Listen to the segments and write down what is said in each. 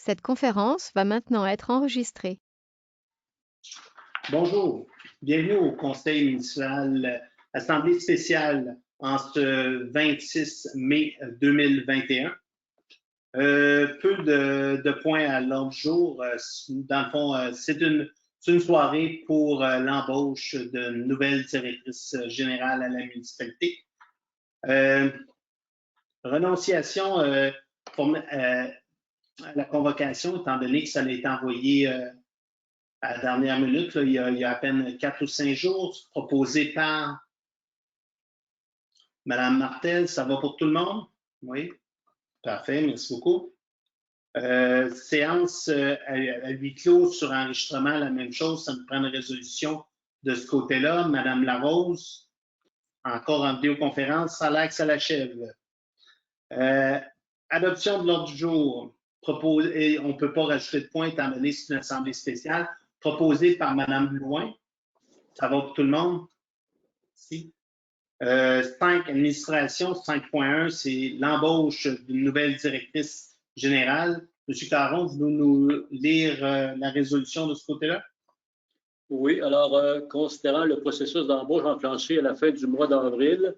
Cette conférence va maintenant être enregistrée. Bonjour, bienvenue au Conseil municipal, Assemblée spéciale en ce 26 mai 2021. Peu de points à l'ordre du jour. Dans le fond, c'est une soirée pour l'embauche de nouvelles directrices générales à la municipalité. Renonciation à la convocation, étant donné que ça a été envoyé à la dernière minute, là, il y a à peine 4 ou 5 jours, proposé par Mme Martel. Ça va pour tout le monde? Oui? Parfait, merci beaucoup. Séance à huis clos sur enregistrement, la même chose, ça me prend une résolution de ce côté-là. Mme Larose, encore en vidéoconférence, ça a l'air que ça l'achève. Adoption de l'ordre du jour. Et on ne peut pas rajouter de points étant donné que c'est une assemblée spéciale, proposée par Mme Blouin. Ça va pour tout le monde? Si. 5, administration, 5.1, c'est l'embauche d'une nouvelle directrice générale. Monsieur Caron, vous voulez nous lire la résolution de ce côté-là? Oui, alors, considérant le processus d'embauche enclenché à la fin du mois d'avril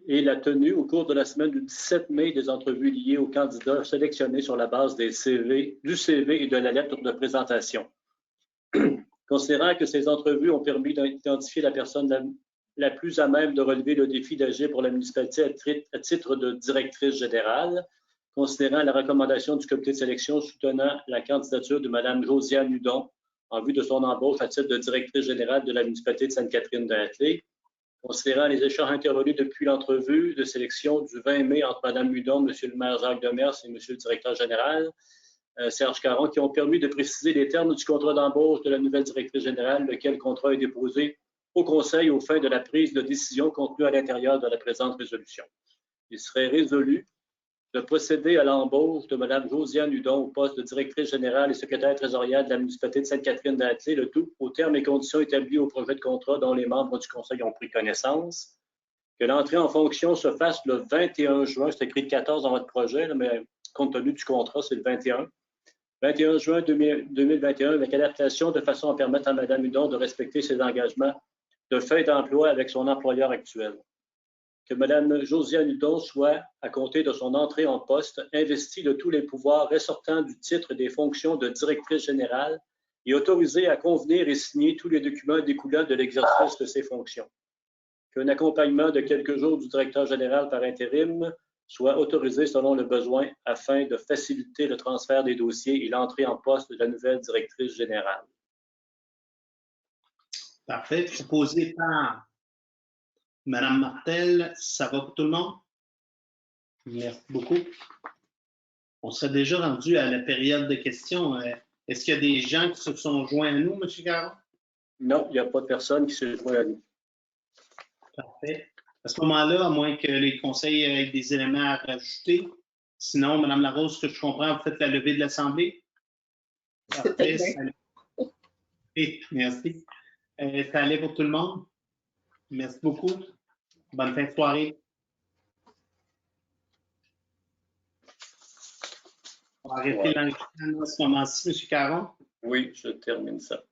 et la tenue au cours de la semaine du 17 mai des entrevues liées aux candidats sélectionnés sur la base du CV et de la lettre de présentation. Considérant que ces entrevues ont permis d'identifier la personne la plus à même de relever le défi d'agir pour la municipalité à titre de directrice générale, considérant la recommandation du comité de sélection soutenant la candidature de Mme Josiane Hudon en vue de son embauche à titre de directrice générale de la municipalité de Sainte-Catherine-de-Hatley, considérant les échanges intervenus depuis l'entrevue de sélection du 20 mai entre Mme Hudon, M. le maire Jacques Demers et M. le directeur général, Serge Caron, qui ont permis de préciser les termes du contrat d'embauche de la nouvelle directrice générale, lequel contrat est déposé au Conseil aux fins de la prise de décision contenue à l'intérieur de la présente résolution. Il serait résolu de procéder à l'embauche de Mme Josiane Hudon au poste de directrice générale et secrétaire trésorière de la municipalité de Sainte-Catherine-de-Hatley, le tout aux termes et conditions établis au projet de contrat dont les membres du Conseil ont pris connaissance. Que l'entrée en fonction se fasse le 21 juin, c'est écrit le 14 dans votre projet, là, mais compte tenu du contrat, c'est le 21 juin 2021, avec adaptation de façon à permettre à Mme Hudon de respecter ses engagements de fin d'emploi avec son employeur actuel. Que Mme Josiane Hudon soit, à compter de son entrée en poste, investie de tous les pouvoirs ressortant du titre des fonctions de directrice générale et autorisée à convenir et signer tous les documents découlant de l'exercice de ses fonctions. Qu'un accompagnement de quelques jours du directeur général par intérim soit autorisé selon le besoin afin de faciliter le transfert des dossiers et l'entrée en poste de la nouvelle directrice générale. Parfait. Proposé par Mme Martel, ça va pour tout le monde? Merci beaucoup. On serait déjà rendu à la période de questions. Est-ce qu'il y a des gens qui se sont joints à nous, M. Caron? Non, il n'y a pas de personne qui se joint à nous. Parfait. À ce moment-là, à moins que les conseils aient des éléments à rajouter. Sinon, Mme Larose, ce que je comprends, vous faites la levée de l'Assemblée? Parfait. Merci. Ça allait pour tout le monde? Merci beaucoup. Bonne fin de soirée. On va arrêter l'enregistrement à ce moment-ci, M. Caron. Oui, je termine ça.